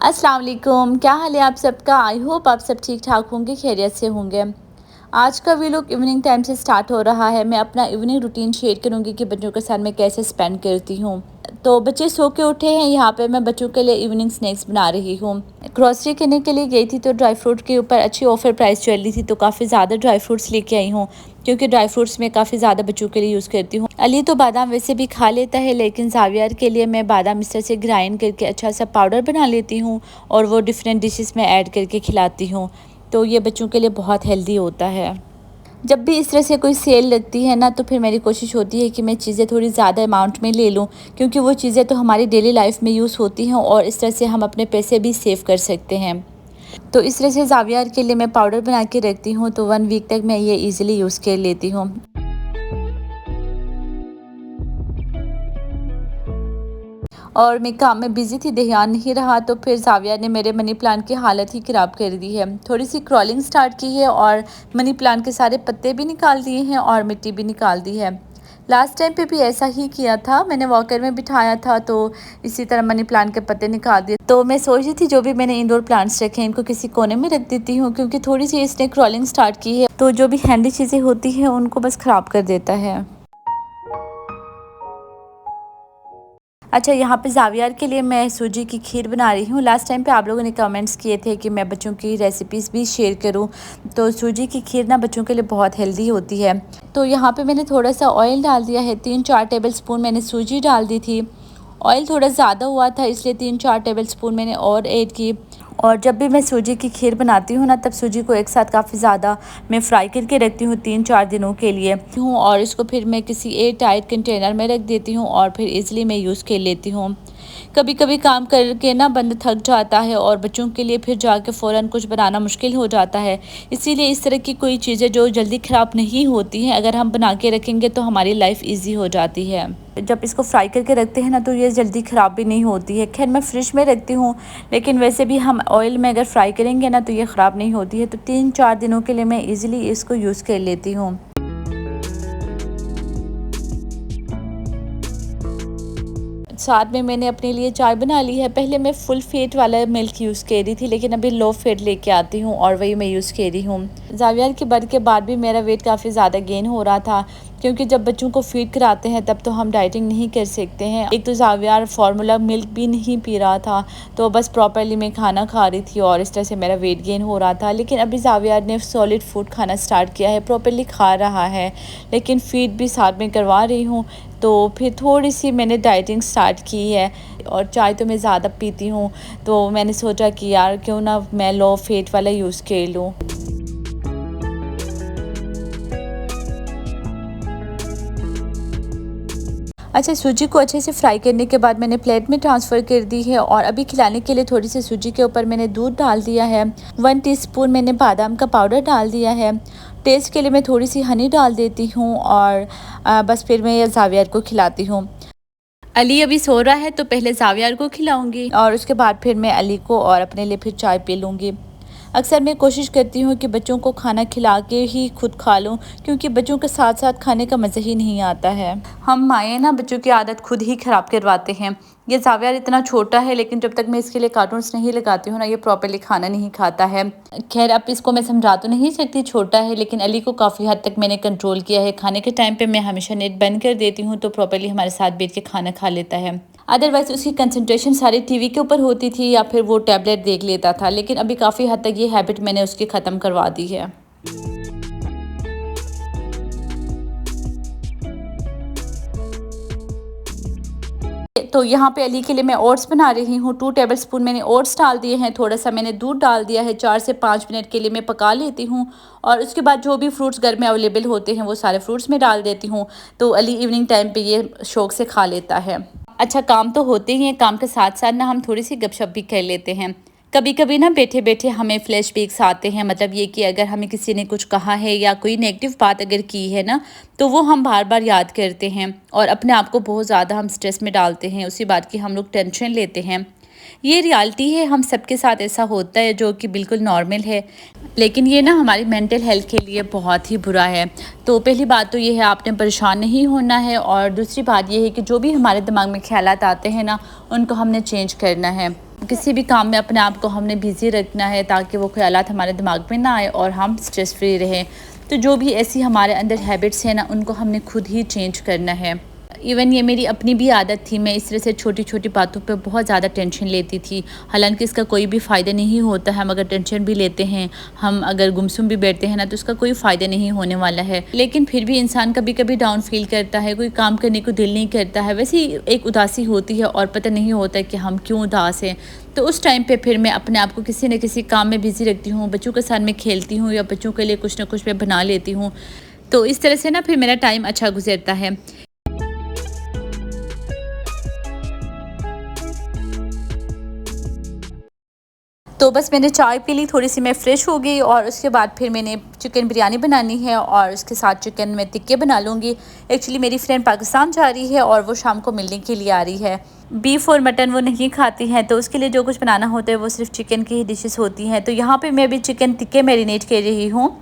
अस्सलाम वालेकुम, क्या हाल है आप सबका। आई होप आप सब ठीक ठाक होंगे, खैरियत से होंगे। आज का वीलॉग इवनिंग टाइम से स्टार्ट हो रहा है। मैं अपना इवनिंग रूटीन शेयर करूंगी कि बच्चों के साथ मैं कैसे स्पेंड करती हूँ। तो बच्चे सो के उठे हैं, यहाँ पे मैं बच्चों के लिए इवनिंग स्नैक्स बना रही हूँ। ग्रॉसरी करने के लिए गई थी तो ड्राई फ्रूट के ऊपर अच्छी ऑफर प्राइस चल रही थी, तो काफ़ी ज़्यादा ड्राई फ्रूट्स लेके आई हूँ, क्योंकि ड्राई फ्रूट्स में काफ़ी ज़्यादा बच्चों के लिए यूज़ करती हूँ। अली तो बादाम वैसे भी खा लेता है, लेकिन जावियर के लिए मैं बादाम इस तरह से ग्राइंड करके अच्छा सा पाउडर बना लेती हूँ और वो डिफरेंट डिशेस में ऐड करके खिलाती हूँ। तो ये बच्चों के लिए बहुत हेल्दी होता है। जब भी इस तरह से कोई सेल लगती है ना, तो फिर मेरी कोशिश होती है कि मैं चीज़ें थोड़ी ज़्यादा अमाउंट में ले लूँ, क्योंकि वो चीज़ें तो हमारी डेली लाइफ में यूज़ होती हैं और इस तरह से हम अपने पैसे भी सेव कर सकते हैं। तो इस तरह से जावियर के लिए मैं पाउडर बना के रखती हूँ, तो 1 वीक तक मैं ये ईज़िली यूज़ कर लेती हूँ। और मैं काम में बिज़ी थी, ध्यान नहीं रहा, तो फिर जावियर ने मेरे मनी प्लांट की हालत ही ख़राब कर दी है। थोड़ी सी क्रॉलिंग स्टार्ट की है और मनी प्लांट के सारे पत्ते भी निकाल दिए हैं और मिट्टी भी निकाल दी है। लास्ट टाइम पे भी ऐसा ही किया था, मैंने वॉकर में बिठाया था तो इसी तरह मनी प्लांट के पत्ते निकाल दिए। तो मैं सोच रही थी जो भी मैंने इंडोर प्लांट्स रखे हैं इनको किसी कोने में रख देती हूँ, क्योंकि थोड़ी सी इसने क्रॉलिंग स्टार्ट की है, तो जो भी हैंडी चीज़ें होती हैं उनको बस ख़राब कर देता है। अच्छा, यहाँ पे जावियर के लिए मैं सूजी की खीर बना रही हूँ। लास्ट टाइम पे आप लोगों ने कमेंट्स किए थे कि मैं बच्चों की रेसिपीज़ भी शेयर करूँ, तो सूजी की खीर ना बच्चों के लिए बहुत हेल्दी होती है। तो यहाँ पे मैंने थोड़ा सा ऑयल डाल दिया है, 3-4 टेबल स्पून मैंने सूजी डाल दी थी। ऑयल थोड़ा ज़्यादा हुआ था, इसलिए 3-4 टेबल स्पून मैंने और ऐड की। और जब भी मैं सूजी की खीर बनाती हूँ ना, तब सूजी को एक साथ काफ़ी ज़्यादा मैं फ्राई करके रखती हूँ 3-4 दिनों के लिए हूँ, और इसको फिर मैं किसी एयर टाइट कंटेनर में रख देती हूँ और फिर इजीली मैं यूज़ कर लेती हूँ। कभी कभी काम करके ना बंदा थक जाता है और बच्चों के लिए फिर जाके फ़ौरन कुछ बनाना मुश्किल हो जाता है, इसीलिए इस तरह की कोई चीज़ें जो जल्दी ख़राब नहीं होती हैं, अगर हम बना के रखेंगे तो हमारी लाइफ ईजी हो जाती है। जब इसको फ्राई करके रखते हैं ना, तो ये जल्दी ख़राब भी नहीं होती है। खैर मैं फ्रिज में रखती हूँ, लेकिन वैसे भी हम ऑयल में अगर फ्राई करेंगे ना तो ये ख़राब नहीं होती है। तो 3-4 दिनों के लिए मैं ईज़िली इसको यूज़ कर लेती हूँ। साथ में मैंने अपने लिए चाय बना ली है। पहले मैं फुल फेट वाला मिल्क यूज़ कर रही थी, लेकिन अभी लो फेट लेके आती हूँ और वही मैं यूज़ कर रही हूँ। जावियर के बर्थ के बाद भी मेरा वेट काफ़ी ज़्यादा गेन हो रहा था, क्योंकि जब बच्चों को फीड कराते हैं तब तो हम डाइटिंग नहीं कर सकते हैं। एक तो जावियर फार्मूला मिल्क भी नहीं पी रहा था, तो बस प्रॉपरली मैं खाना खा रही थी और इस तरह से मेरा वेट गेन हो रहा था। लेकिन अभी जावियर ने सॉलिड फूड खाना स्टार्ट किया है, प्रॉपरली खा रहा है, लेकिन फीड भी साथ में करवा रही हूँ। तो फिर थोड़ी सी मैंने डाइटिंग स्टार्ट की है, और चाय तो मैं ज़्यादा पीती हूँ, तो मैंने सोचा कि यार क्यों ना मैं लो फेट वाला यूज़ कर लूँ। अच्छा, सूजी को अच्छे से फ्राई करने के बाद मैंने प्लेट में ट्रांसफ़र कर दी है, और अभी खिलाने के लिए थोड़ी सी सूजी के ऊपर मैंने दूध डाल दिया है। 1 टीस्पून मैंने बादाम का पाउडर डाल दिया है। टेस्ट के लिए मैं थोड़ी सी हनी डाल देती हूँ, और बस फिर मैं ये जावियर को खिलाती हूँ। अली अभी सो रहा है, तो पहले जावियर को खिलाऊंगी और उसके बाद फिर मैं अली को और अपने लिए फिर चाय पी लूँगी। अक्सर मैं कोशिश करती हूँ कि बच्चों को खाना खिला के ही खुद खा लूँ, क्योंकि बच्चों के साथ साथ खाने का मज़ा ही नहीं आता है। हम माएँ ना बच्चों की आदत खुद ही ख़राब करवाते हैं। ये जावियर इतना छोटा है, लेकिन जब तक मैं इसके लिए कार्टून्स नहीं लगाती हूँ ना, ये प्रॉपर्ली खाना नहीं खाता है। खैर अब इसको मैं समझा तो नहीं सकती, छोटा है, लेकिन अली को काफ़ी हद तक मैंने कंट्रोल किया है। खाने के टाइम पे मैं हमेशा नेट बंद कर देती हूँ, तो प्रॉपर्ली हमारे साथ बैठ के खाना खा लेता है। अदरवाइज़ उसकी कंसंट्रेशन सारी टीवी के ऊपर होती थी, या फिर वो टैबलेट देख लेता था, लेकिन अभी काफ़ी हद तक ये हैबिट मैंने उसकी ख़त्म करवा दी है। तो यहाँ पे अली के लिए मैं ओट्स बना रही हूँ। 2 टेबलस्पून मैंने ओट्स डाल दिए हैं, थोड़ा सा मैंने दूध डाल दिया है। 4 से 5 मिनट के लिए मैं पका लेती हूँ, और उसके बाद जो भी फ्रूट्स घर में अवेलेबल होते हैं वो सारे फ्रूट्स में डाल देती हूँ, तो अली इवनिंग टाइम पे ये शौक से खा लेता है। अच्छा, काम तो होते ही हैं, काम के साथ साथ ना हम थोड़ी सी गपशप भी कर लेते हैं। कभी कभी ना बैठे बैठे हमें फ्लैशबैक्स आते हैं, मतलब ये कि अगर हमें किसी ने कुछ कहा है या कोई नेगेटिव बात अगर की है ना, तो वो हम बार बार याद करते हैं और अपने आप को बहुत ज़्यादा हम स्ट्रेस में डालते हैं, उसी बात की हम लोग टेंशन लेते हैं। ये रियलिटी है, हम सबके साथ ऐसा होता है जो कि बिल्कुल नॉर्मल है, लेकिन ये ना हमारी मेंटल हेल्थ के लिए बहुत ही बुरा है। तो पहली बात तो ये है, आपने परेशान नहीं होना है, और दूसरी बात ये है कि जो भी हमारे दिमाग में ख्यालात आते हैं ना, उनको हमने चेंज करना है। किसी भी काम में अपने आप को हमने बिज़ी रखना है ताकि वो ख्यालात हमारे दिमाग में ना आए और हम स्ट्रेस फ्री रहें। तो जो भी ऐसी हमारे अंदर हैबिट्स हैं ना, उनको हमने खुद ही चेंज करना है। इवन ये मेरी अपनी भी आदत थी, मैं इस तरह से छोटी छोटी बातों पे बहुत ज़्यादा टेंशन लेती थी। हालांकि इसका कोई भी फ़ायदा नहीं होता है, हम अगर टेंशन भी लेते हैं, हम अगर गुमसुम भी बैठते हैं ना, तो उसका कोई फ़ायदा नहीं होने वाला है। लेकिन फिर भी इंसान कभी कभी डाउन फील करता है, कोई काम करने को दिल नहीं करता है, वैसे ही एक उदासी होती है और पता नहीं होता कि हम क्यों उदास हैं। तो उस टाइम पे फिर मैं अपने आप को किसी न किसी काम में बिज़ी रखती हूँ, बच्चों के साथ में खेलती हूँ या बच्चों के लिए कुछ ना कुछ मैं बना लेती हूँ। तो इस तरह से ना फिर मेरा टाइम अच्छा गुजरता है। तो बस मैंने चाय पी ली, थोड़ी-सी मैं फ़्रेश हो गई और उसके बाद फिर मैंने चिकन बिरयानी बनानी है और उसके साथ चिकन में टिक्के बना लूँगी। एक्चुअली मेरी फ्रेंड पाकिस्तान जा रही है और वो शाम को मिलने के लिए आ रही है। बीफ और मटन वो नहीं खाती हैं, तो उसके लिए जो कुछ बनाना होता है वो सिर्फ़ चिकन की ही डिशेज़ होती हैं। तो यहाँ पे मैं अभी चिकन टिक्के मैरिनेट कर रही हूँ।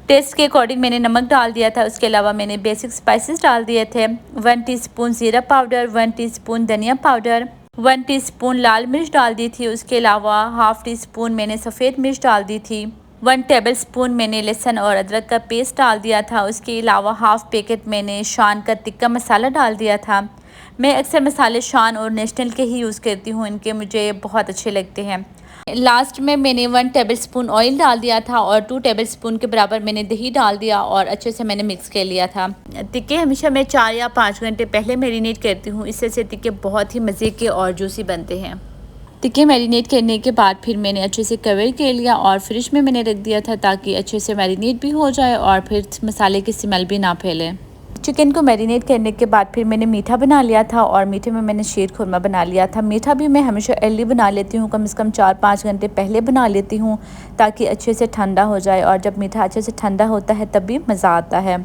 टेस्ट के अकॉर्डिंग मैंने नमक डाल दिया था, उसके अलावा मैंने बेसिक स्पाइसेस डाल दिए थे। 1 टीस्पून ज़ीरा पाउडर, 1 टीस्पून धनिया पाउडर, 1 टीस्पून लाल मिर्च डाल दी थी। उसके अलावा हाफ़ टी स्पून मैंने सफ़ेद मिर्च डाल दी थी। 1 टेबल स्पून मैंने लहसुन और अदरक का पेस्ट डाल दिया था। उसके अलावा हाफ़ पैकेट मैंने शान का टिक्का मसाला डाल दिया था। मैं अक्सर मसाले शान और नेशनल के ही यूज़ करती हूँ, इनके मुझे बहुत अच्छे लगते हैं। लास्ट में मैंने 1 टेबलस्पून ऑयल डाल दिया था और 2 टेबलस्पून के बराबर मैंने दही डाल दिया और अच्छे से मैंने मिक्स कर लिया था। टिक्के हमेशा मैं 4 या 5 घंटे पहले मैरिनेट करती हूँ, इससे से टिक्के बहुत ही मज़े के और जूसी बनते हैं। टिक्के मैरिनेट करने के बाद फिर मैंने अच्छे से कवर कर लिया और फ्रिज में मैंने रख दिया था ताकि अच्छे से मैरिनेट भी हो जाए और फिर मसाले की स्मेल भी ना फैले। चिकन को मैरिनेट करने के बाद फिर मैंने मीठा बना लिया था और मीठे में मैंने शीर खुरमा बना लिया था। मीठा भी मैं हमेशा अर्ली बना लेती हूँ, कम से कम 4-5 घंटे पहले बना लेती हूँ ताकि अच्छे से ठंडा हो जाए, और जब मीठा अच्छे से ठंडा होता है तब भी मज़ा आता है।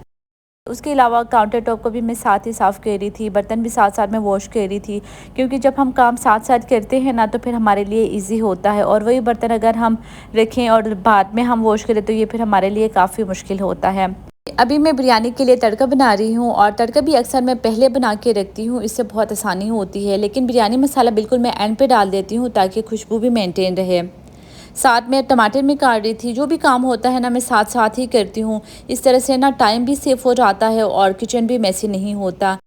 उसके अलावा काउंटर टॉप को भी मैं साथ ही साफ़ कर रही थी, बर्तन भी साथ साथ में वॉश कर रही थी, क्योंकि जब हम काम साथ साथ करते हैं ना तो फिर हमारे लिए इजी होता है, और वही बर्तन अगर हम रखें और बाद में हम वॉश करें तो ये फिर हमारे लिए काफ़ी मुश्किल होता है। अभी मैं बिरयानी के लिए तड़का बना रही हूँ, और तड़का भी अक्सर मैं पहले बना के रखती हूँ, इससे बहुत आसानी होती है, लेकिन बिरयानी मसाला बिल्कुल मैं एंड पे डाल देती हूँ ताकि खुशबू भी मेंटेन रहे। साथ में टमाटर में काट रही थी, जो भी काम होता है ना मैं साथ साथ ही करती हूँ। इस तरह से ना टाइम भी सेव हो जाता है और किचन भी मैसी नहीं होता।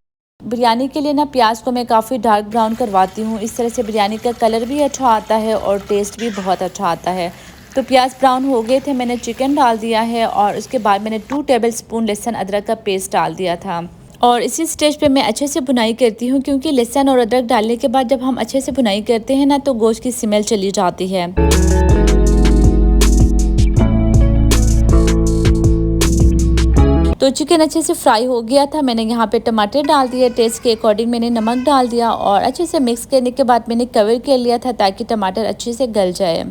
बिरयानी के लिए ना प्याज को मैं काफ़ी डार्क ब्राउन करवाती हूँ, इस तरह से बिरयानी का कलर भी अच्छा आता है और टेस्ट भी बहुत अच्छा आता है। तो प्याज ब्राउन हो गए थे, मैंने चिकन डाल दिया है और उसके बाद मैंने 2 टेबलस्पून लहसुन अदरक का पेस्ट डाल दिया था। और इसी स्टेज पे मैं अच्छे से भुनाई करती हूँ, क्योंकि लहसुन और अदरक डालने के बाद जब हम अच्छे से भुनाई करते हैं ना तो गोश्त की स्मेल चली जाती है। तो चिकन अच्छे से फ्राई हो गया था, मैंने यहाँ पे टमाटर डाल दिए, टेस्ट के अकॉर्डिंग मैंने नमक डाल दिया और अच्छे से मिक्स करने के बाद मैंने कवर कर लिया था ताकि टमाटर अच्छे से गल जाए।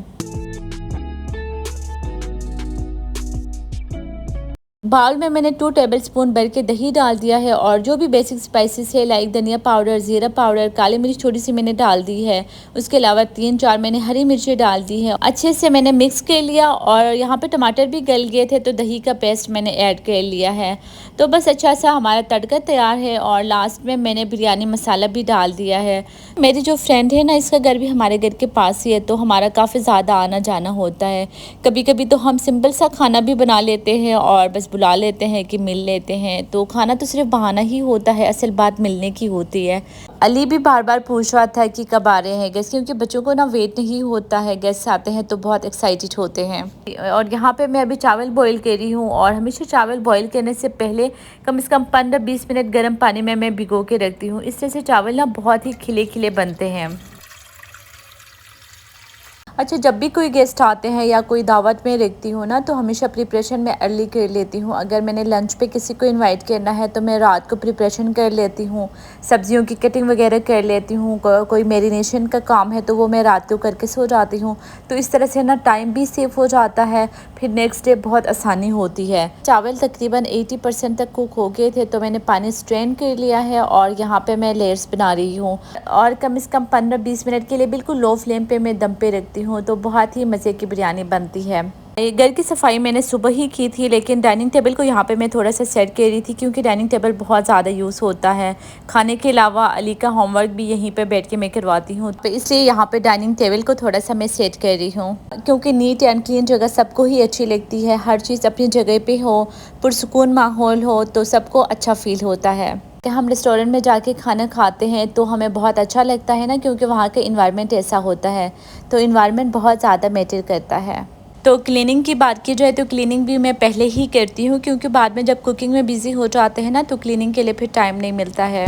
बाउल में मैंने 2 टेबलस्पून भर के दही डाल दिया है और जो भी बेसिक स्पाइसेस है लाइक धनिया पाउडर, ज़ीरा पाउडर, काली मिर्च थोड़ी सी मैंने डाल दी है। उसके अलावा 3-4 मैंने हरी मिर्चें डाल दी है। अच्छे से मैंने मिक्स कर लिया और यहाँ पे टमाटर भी गल गए थे तो दही का पेस्ट मैंने ऐड कर लिया है। तो बस अच्छा सा हमारा तड़का तैयार है और लास्ट में मैंने बिरयानी मसाला भी डाल दिया है। मेरी जो फ्रेंड है ना, इसका घर भी हमारे घर के पास ही है, तो हमारा काफ़ी ज़्यादा आना जाना होता है। कभी कभी तो हम सिंपल सा खाना भी बना लेते हैं और बस बुला लेते हैं कि मिल लेते हैं। तो खाना तो सिर्फ बहाना ही होता है, असल बात मिलने की होती है। अली भी बार बार पूछ रहा था कि कब आ रहे हैं गेस्ट, क्योंकि बच्चों को ना वेट नहीं होता है, गेस्ट आते हैं तो बहुत एक्साइटेड होते हैं। और यहाँ पे मैं अभी चावल बॉईल कर रही हूँ और हमेशा चावल बॉईल करने से पहले कम से कम 15-20 मिनट गर्म पानी में मैं भिगो के रखती हूँ। इससे से चावल ना बहुत ही खिले खिले बनते हैं। अच्छा, जब भी कोई गेस्ट आते हैं या कोई दावत में रखती हूँ ना, तो हमेशा प्रिपरेशन मैं अर्ली कर लेती हूँ। अगर मैंने लंच पे किसी को इनवाइट करना है तो मैं रात को प्रिपरेशन कर लेती हूँ, सब्जियों की कटिंग वगैरह कर लेती हूँ। कोई मैरिनेशन का काम है तो वो मैं रात को करके सो जाती हूँ। तो इस तरह से ना टाइम भी सेव हो जाता है, फिर नेक्स्ट डे बहुत आसानी होती है। चावल तकरीबन 80% तक कुक हो गए थे, तो मैंने पानी स्ट्रेन कर लिया है और यहाँ पे मैं लेयर्स बना रही हूँ। और कम से कम 15-20 मिनट के लिए बिल्कुल लो फ्लेम पे मैं दम पे रखती हूँ, तो बहुत ही मज़े की बिरयानी बनती है। ये घर की सफाई मैंने सुबह ही की थी, लेकिन डाइनिंग टेबल को यहाँ पे मैं थोड़ा सा सेट कर रही थी, क्योंकि डाइनिंग टेबल बहुत ज़्यादा यूज़ होता है। खाने के अलावा अली का होमवर्क भी यहीं पे बैठ के मैं करवाती हूँ, तो इसलिए यहाँ पे डाइनिंग टेबल को थोड़ा सा मैं सेट कर रही हूँ, क्योंकि नीट एंड क्लीन जगह सबको ही अच्छी लगती है। हर चीज़ अपनी जगह पे हो, पुरसुकून माहौल हो, तो सबको अच्छा फील होता है। हम रेस्टोरेंट में जाके खाना खाते हैं तो हमें बहुत अच्छा लगता है ना, क्योंकि वहाँ का इन्वायरमेंट ऐसा होता है, तो इन्वायरमेंट बहुत ज़्यादा मैटर करता है। तो क्लीनिंग की बात की जाए तो क्लीनिंग भी मैं पहले ही करती हूँ, क्योंकि बाद में जब कुकिंग में बिज़ी हो जाते हैं ना, तो क्लीनिंग के लिए फिर टाइम नहीं मिलता है।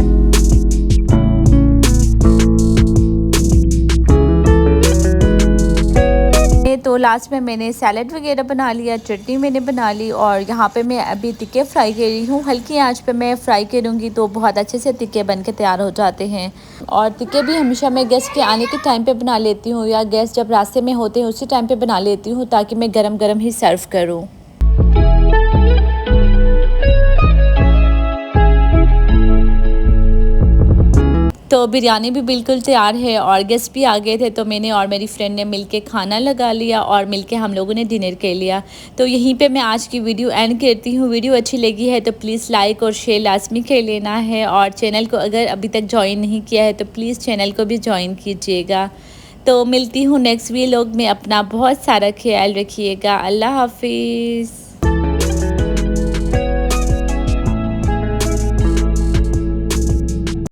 तो लास्ट में मैंने सैलड वगैरह बना लिया, चटनी मैंने बना ली, और यहाँ पे मैं अभी टिक्के फ्राई कर रही हूँ। हल्की आंच पे मैं फ्राई करूँगी तो बहुत अच्छे से टिक्के बन के तैयार हो जाते हैं। और टिक्के भी हमेशा मैं गेस्ट के आने के टाइम पे बना लेती हूँ, या गेस्ट जब रास्ते में होते हैं उसी टाइम पे बना लेती हूँ, ताकि मैं गरम गरम ही सर्व करूँ। तो बिरयानी भी बिल्कुल तैयार है और गेस्ट भी आ गए थे, तो मैंने और मेरी फ्रेंड ने मिलके खाना लगा लिया और मिलके हम लोगों ने डिनर कर लिया। तो यहीं पे मैं आज की वीडियो एंड करती हूँ। वीडियो अच्छी लगी है तो प्लीज़ लाइक और शेयर लाजमी कर लेना है, और चैनल को अगर अभी तक ज्वाइन नहीं किया है तो प्लीज़ चैनल को भी ज्वाइन कीजिएगा। तो मिलती हूँ नेक्स्ट वीलॉग में। अपना बहुत सारा ख्याल रखिएगा। अल्लाह हाफिज़।